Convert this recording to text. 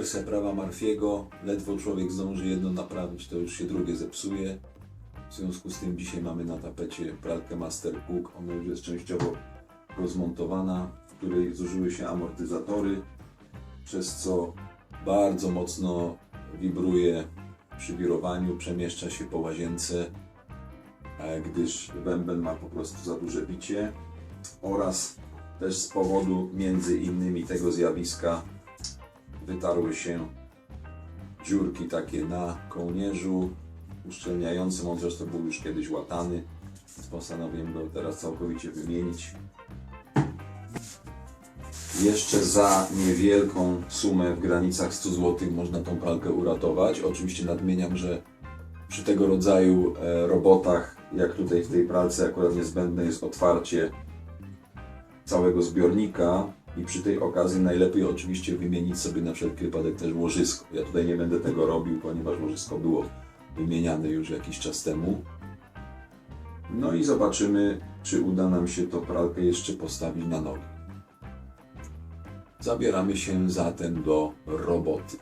wersja prawa Murphy'ego. Ledwo człowiek zdąży jedno naprawić, to już się drugie zepsuje. W związku z tym dzisiaj mamy na tapecie pralkę Master Cook. Ona już jest częściowo rozmontowana, w której zużyły się amortyzatory, przez co bardzo mocno wibruje przy wirowaniu, przemieszcza się po łazience, gdyż bęben ma po prostu za duże bicie, oraz też z powodu między innymi tego zjawiska wytarły się dziurki takie na kołnierzu uszczelniającym. On zresztą był już kiedyś łatany, więc postanowiłem go teraz całkowicie wymienić. Jeszcze za niewielką sumę w granicach 100 zł można tą pralkę uratować. Oczywiście nadmieniam, że przy tego rodzaju robotach, jak tutaj w tej pralce, akurat niezbędne jest otwarcie całego zbiornika i przy tej okazji najlepiej oczywiście wymienić sobie na wszelki wypadek też łożysko. Ja tutaj nie będę tego robił, ponieważ łożysko było wymieniane już jakiś czas temu. No i zobaczymy, czy uda nam się tą pralkę jeszcze postawić na nogi. Zabieramy się zatem do roboty.